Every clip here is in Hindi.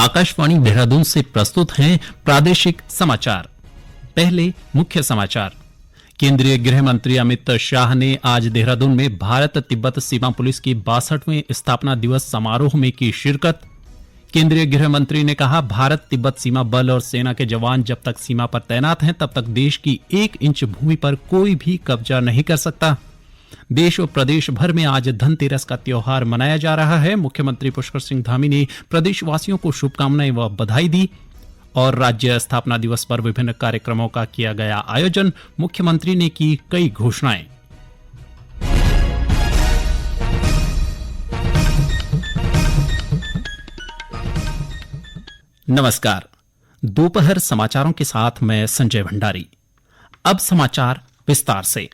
आकाशवाणी देहरादून से प्रस्तुत हैं प्रादेशिक समाचार। पहले मुख्य समाचार। केंद्रीय गृह मंत्री अमित शाह ने आज देहरादून में भारत तिब्बत सीमा पुलिस की 62वें स्थापना दिवस समारोह में की शिरकत। केंद्रीय गृह मंत्री ने कहा, भारत तिब्बत सीमा बल और सेना के जवान जब तक सीमा पर तैनात हैं तब तक देश की 1 इंच भूमि पर कोई भी कब्जा नहीं कर सकता। देश और प्रदेश भर में आज धनतेरस का त्योहार मनाया जा रहा है। मुख्यमंत्री पुष्कर सिंह धामी ने प्रदेशवासियों को शुभकामनाएं व बधाई दी और राज्य स्थापना दिवस पर विभिन्न कार्यक्रमों का किया गया आयोजन। मुख्यमंत्री ने की कई घोषणाएं। नमस्कार, दोपहर समाचारों के साथ मैं संजय भंडारी। अब समाचार विस्तार से।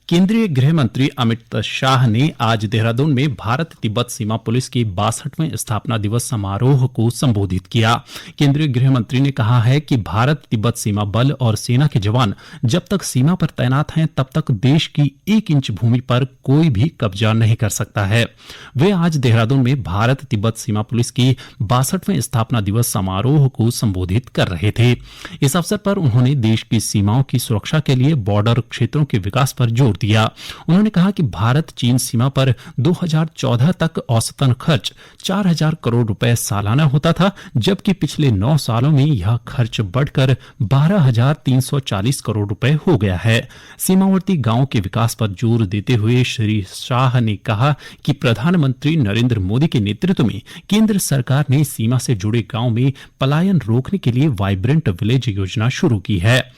केंद्रीय गृह मंत्री अमित शाह ने आज देहरादून में भारत तिब्बत सीमा पुलिस की 62वें स्थापना दिवस समारोह को संबोधित किया। केंद्रीय गृह मंत्री ने कहा है कि भारत तिब्बत सीमा बल और सेना के जवान जब तक सीमा पर तैनात हैं तब तक देश की 1 इंच भूमि पर कोई भी कब्जा नहीं कर सकता है। वे आज देहरादून में भारत तिब्बत सीमा पुलिस की 62वें स्थापना दिवस समारोह को संबोधित कर रहे थे। इस अवसर पर उन्होंने देश की सीमाओं की सुरक्षा के लिए बॉर्डर क्षेत्रों के विकास पर जोर दिया। उन्होंने कहा कि भारत चीन सीमा पर 2014 तक औसतन खर्च 4000 करोड़ रुपए सालाना होता था, जबकि पिछले 9 सालों में यह खर्च बढ़कर 12340 करोड़ रुपए हो गया है। सीमावर्ती गांवों के विकास पर जोर देते हुए श्री शाह ने कहा कि प्रधानमंत्री नरेंद्र मोदी के नेतृत्व में केंद्र सरकार ने सीमा से जुड़े गांव में पलायन रोकने के लिए वाइब्रेंट विलेज योजना शुरू की है।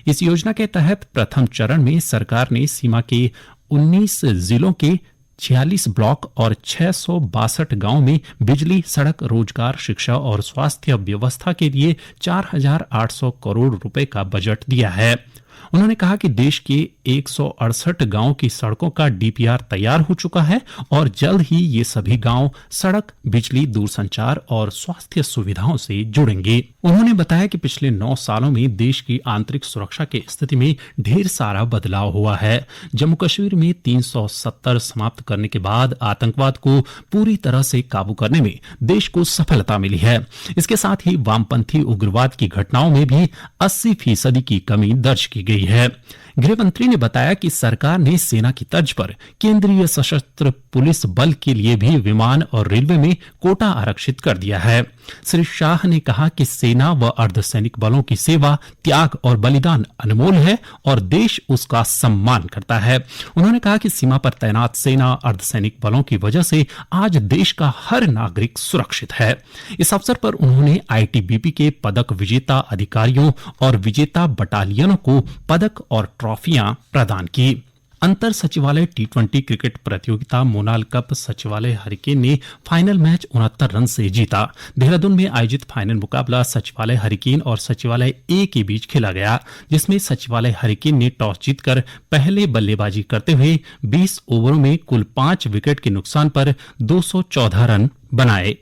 इस योजना के तहत प्रथम चरण में सरकार ने सीमा के 19 जिलों के 46 ब्लॉक और 662 गांव में बिजली, सड़क, रोजगार, शिक्षा और स्वास्थ्य व्यवस्था के लिए 4800 करोड़ रुपए का बजट दिया है। उन्होंने कहा कि देश के 168 गांवों की सड़कों का डीपीआर तैयार हो चुका है और जल्द ही ये सभी गांव सड़क, बिजली, दूरसंचार और स्वास्थ्य सुविधाओं से जुड़ेंगे। उन्होंने बताया कि पिछले 9 सालों में देश की आंतरिक सुरक्षा की स्थिति में ढेर सारा बदलाव हुआ है। जम्मू कश्मीर में 370 समाप्त करने के बाद आतंकवाद को पूरी तरह से काबू करने में देश को सफलता मिली है। इसके साथ ही वामपंथी उग्रवाद की घटनाओं में भी 80% की कमी दर्ज की गई है। गृह मंत्री ने बताया कि सरकार ने सेना की तर्ज पर केंद्रीय सशस्त्र पुलिस बल के लिए भी विमान और रेलवे में कोटा आरक्षित कर दिया है। श्री शाह ने कहा कि सेना व अर्धसैनिक बलों की सेवा, त्याग और बलिदान अनमोल है और देश उसका सम्मान करता है। उन्होंने कहा कि सीमा पर तैनात सेना, अर्धसैनिक बलों की वजह से आज देश का हर नागरिक सुरक्षित है। इस अवसर पर उन्होंने आईटीबीपी के पदक विजेता अधिकारियों और विजेता बटालियनों को पदक और ट्रॉफियां प्रदान की। अंतर सचिवालय T20 क्रिकेट प्रतियोगिता मोनाल कप सचिवालय हरिकेन ने फाइनल मैच 69 रन से जीता। देहरादून में आयोजित फाइनल मुकाबला सचिवालय हरिकेन और सचिवालय ए के बीच खेला गया, जिसमें सचिवालय हरिकेन ने टॉस जीतकर पहले बल्लेबाजी करते हुए 20 ओवरों में कुल 5 विकेट के नुकसान पर 214 रन बनाए।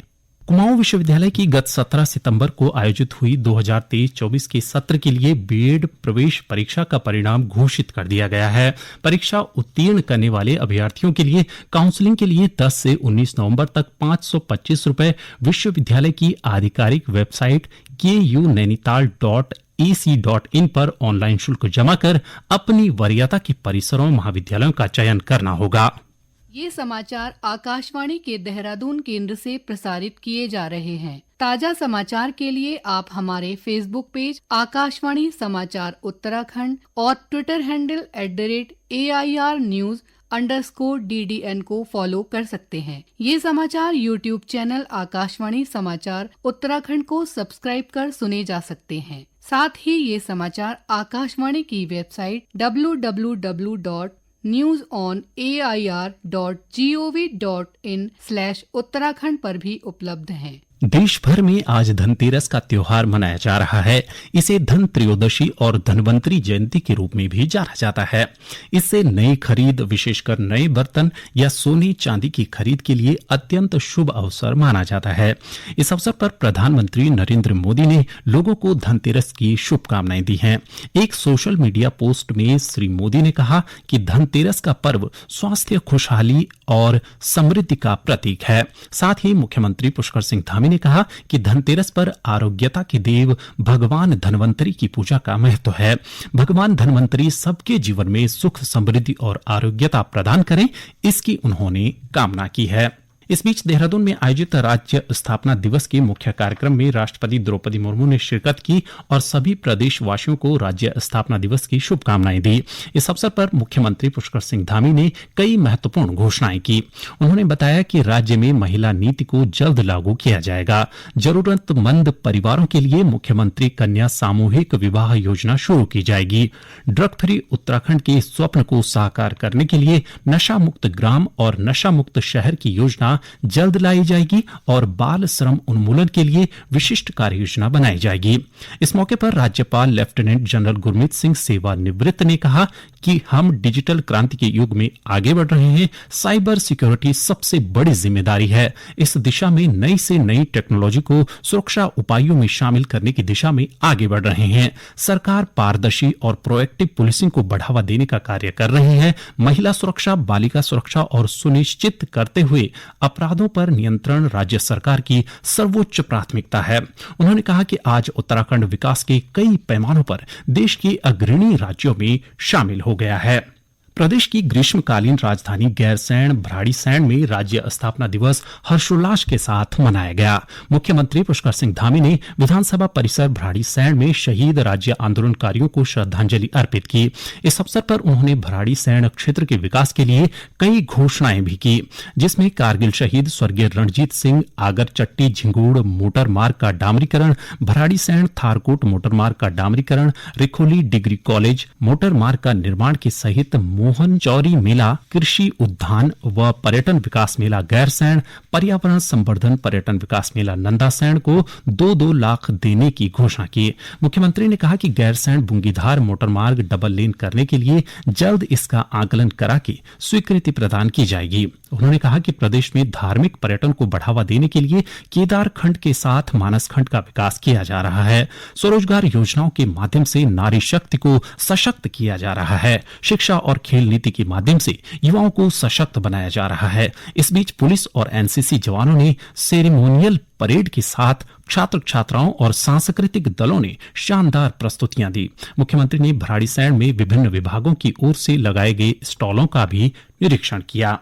कुमाऊं विश्वविद्यालय की गत 17 सितंबर को आयोजित हुई 2023-24 के सत्र के लिए बीएड प्रवेश परीक्षा का परिणाम घोषित कर दिया गया है। परीक्षा उत्तीर्ण करने वाले अभ्यर्थियों के लिए काउंसलिंग के लिए 10 से 19 नवंबर तक 525 रुपए विश्वविद्यालय की आधिकारिक वेबसाइट kunnainital.ac.in पर ऑनलाइन शुल्क जमा कर अपनी वरीयता के परिसरों महाविद्यालयों का चयन करना होगा। ये समाचार आकाशवाणी के देहरादून केंद्र से प्रसारित किए जा रहे हैं। ताजा समाचार के लिए आप हमारे फेसबुक पेज आकाशवाणी समाचार उत्तराखंड और ट्विटर हैंडल @AIRnews_DDN को फॉलो कर सकते हैं। ये समाचार यूट्यूब चैनल आकाशवाणी समाचार उत्तराखंड को सब्सक्राइब कर सुने जा सकते हैं। साथ ही ये समाचार आकाशवाणी की वेबसाइट www.newsonair.gov.in/उत्तराखंड पर भी उपलब्ध हैं। देश भर में आज धनतेरस का त्योहार मनाया जा रहा है। इसे धन त्रयोदशी और धनवंतरी जयंती के रूप में भी जाना जाता है। इससे नई खरीद, विशेषकर नए बर्तन या सोने चांदी की खरीद के लिए अत्यंत शुभ अवसर माना जाता है। इस अवसर पर प्रधानमंत्री नरेंद्र मोदी ने लोगों को धनतेरस की शुभकामनाएं दी हैं। एक सोशल मीडिया पोस्ट में श्री मोदी ने कहा कि धनतेरस का पर्व स्वास्थ्य, खुशहाली और समृद्धि का प्रतीक है। साथ ही मुख्यमंत्री पुष्कर सिंह धामी ने कहा कि धनतेरस पर आरोग्यता के देव भगवान धन्वंतरी की पूजा का महत्व है। भगवान धन्वंतरी सबके जीवन में सुख, समृद्धि और आरोग्यता प्रदान करें, इसकी उन्होंने कामना की है। इस बीच देहरादून में आयोजित राज्य स्थापना दिवस के मुख्य कार्यक्रम में राष्ट्रपति द्रौपदी मुर्मू ने शिरकत की और सभी प्रदेशवासियों को राज्य स्थापना दिवस की शुभकामनाएं दी। इस अवसर पर मुख्यमंत्री पुष्कर सिंह धामी ने कई महत्वपूर्ण घोषणाएं की। उन्होंने बताया कि राज्य में महिला नीति को जल्द लागू किया जाएगा। जरूरतमंद परिवारों के लिए मुख्यमंत्री कन्या सामूहिक विवाह योजना शुरू की जाएगी। ड्रग फ्री उत्तराखंड के स्वप्न को साकार करने के लिए नशा मुक्त ग्राम और नशा मुक्त शहर की योजना जल्द लाई जाएगी और बाल श्रम उन्मूलन के लिए विशिष्ट कार्य योजना बनाई जाएगी। इस मौके पर राज्यपाल लेफ्टिनेंट जनरल गुरमीत सिंह सेवानिवृत्त ने कहा कि हम डिजिटल क्रांति के युग में आगे बढ़ रहे हैं। साइबर सिक्योरिटी सबसे बड़ी जिम्मेदारी है। इस दिशा में नई से नई टेक्नोलॉजी को सुरक्षा उपायों में शामिल करने की दिशा में आगे बढ़ रहे हैं। सरकार पारदर्शी और प्रोएक्टिव पुलिसिंग को बढ़ावा देने का कार्य कर रही है। महिला सुरक्षा, बालिका सुरक्षा और सुनिश्चित करते हुए अपराधों पर नियंत्रण राज्य सरकार की सर्वोच्च प्राथमिकता है। उन्होंने कहा कि आज उत्तराखंड विकास के कई पैमानों पर देश के अग्रणी राज्यों में शामिल हो गया है। प्रदेश की ग्रीष्मकालीन राजधानी गैरसैंण भराड़ीसैंण में राज्य स्थापना दिवस हर्षोल्लास के साथ मनाया गया। मुख्यमंत्री पुष्कर सिंह धामी ने विधानसभा परिसर भराड़ीसैंण में शहीद राज्य आंदोलनकारियों को श्रद्धांजलि अर्पित की। इस अवसर पर उन्होंने भराड़ीसैंण क्षेत्र के विकास के लिए कई घोषणाएं भी की, जिसमें कारगिल शहीद स्वर्गीय रणजीत सिंह आगरचट्टी झिंगुड़ मोटर मार्ग का डामरीकरण, भराड़ीसैंण थारकोट मोटर मार्ग का डामरीकरण, रिखोली डिग्री कॉलेज मोटर मार्ग का निर्माण के सहित मोहन चौरी मेला, कृषि उद्यान व पर्यटन विकास मेला गैरसैंण, पर्यावरण संवर्धन पर्यटन विकास मेला नंदासैंण को 2-2 लाख देने की घोषणा की। मुख्यमंत्री ने कहा कि गैरसैंण बुंगीधार मोटर मार्ग डबल लेन करने के लिए जल्द इसका आकलन करा के स्वीकृति प्रदान की जाएगी। उन्होंने कहा कि प्रदेश में धार्मिक पर्यटन को बढ़ावा देने के लिए केदार खंड के साथ मानस खंड का विकास किया जा रहा है। स्वरोजगार योजनाओं के माध्यम से नारी शक्ति को सशक्त किया जा रहा है। शिक्षा और खेल नीति के माध्यम से युवाओं को सशक्त बनाया जा रहा है। इस बीच पुलिस और एनसीसी जवानों ने सेरेमोनियल परेड के साथ छात्र छात्राओं और सांस्कृतिक दलों ने शानदार प्रस्तुतियां दी। मुख्यमंत्री ने भराड़ीसैंण में विभिन्न विभागों की ओर से लगाए गए स्टॉलों का भी निरीक्षण किया।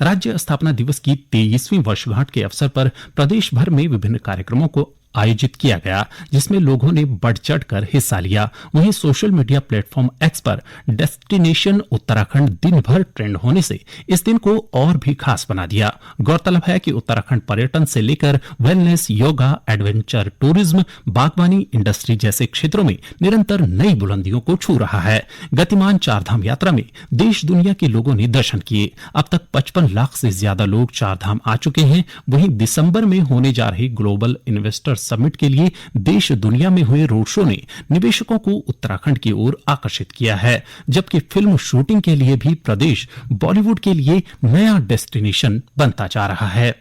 राज्य स्थापना दिवस की 23वीं वर्षगांठ के अवसर पर प्रदेश भर में विभिन्न कार्यक्रमों को आयोजित किया गया, जिसमें लोगों ने बढ़ चढ़कर हिस्सा लिया। वहीं सोशल मीडिया प्लेटफॉर्म एक्स पर डेस्टिनेशन उत्तराखंड दिन भर ट्रेंड होने से इस दिन को और भी खास बना दिया। गौरतलब है कि उत्तराखंड पर्यटन से लेकर वेलनेस, योगा, एडवेंचर टूरिज्म, बागवानी, इंडस्ट्री जैसे क्षेत्रों में निरंतर नई बुलंदियों को छू रहा है। गतिमान चारधाम यात्रा में देश दुनिया के लोगों ने दर्शन किए। अब तक 55 लाख से ज्यादा लोग चारधाम आ चुके हैं। वहीं दिसंबर में होने जा रही ग्लोबल इन्वेस्टर समिट के लिए देश दुनिया में हुए रोड शो ने निवेशकों को उत्तराखंड की ओर आकर्षित किया है, जबकि फिल्म शूटिंग के लिए भी प्रदेश बॉलीवुड के लिए नया डेस्टिनेशन बनता जा रहा है।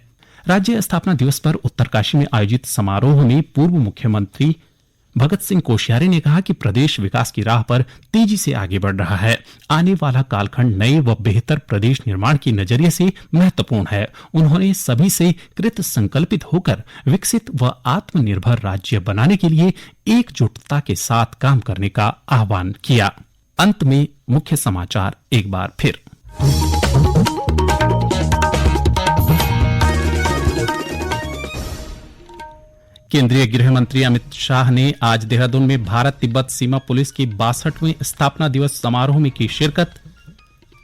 राज्य स्थापना दिवस पर उत्तरकाशी में आयोजित समारोह में पूर्व मुख्यमंत्री भगत सिंह कोश्यारी ने कहा कि प्रदेश विकास की राह पर तेजी से आगे बढ़ रहा है। आने वाला कालखंड नए व बेहतर प्रदेश निर्माण के नजरिए से महत्वपूर्ण है। उन्होंने सभी से कृत संकल्पित होकर विकसित व आत्मनिर्भर राज्य बनाने के लिए एकजुटता के साथ काम करने का आह्वान किया। अंत में मुख्य समाचार एक बार फिर। केंद्रीय गृह मंत्री अमित शाह ने आज देहरादून में भारत तिब्बत सीमा पुलिस की 62वें स्थापना दिवस समारोह में की शिरकत।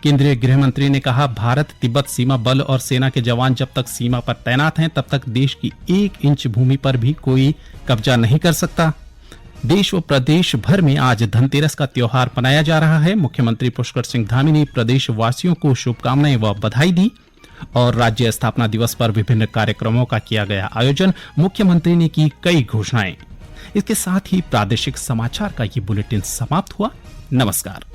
केंद्रीय गृह मंत्री ने कहा, भारत तिब्बत सीमा बल और सेना के जवान जब तक सीमा पर तैनात हैं, तब तक देश की 1 इंच भूमि पर भी कोई कब्जा नहीं कर सकता। देश व प्रदेश भर में आज धनतेरस का त्योहार मनाया जा रहा है। मुख्यमंत्री पुष्कर सिंह धामी ने प्रदेश वासियों को शुभकामनाएं व बधाई दी। और राज्य स्थापना दिवस पर विभिन्न कार्यक्रमों का किया गया आयोजन। मुख्यमंत्री ने की कई घोषणाएं। इसके साथ ही प्रादेशिक समाचार का ये बुलेटिन समाप्त हुआ। नमस्कार।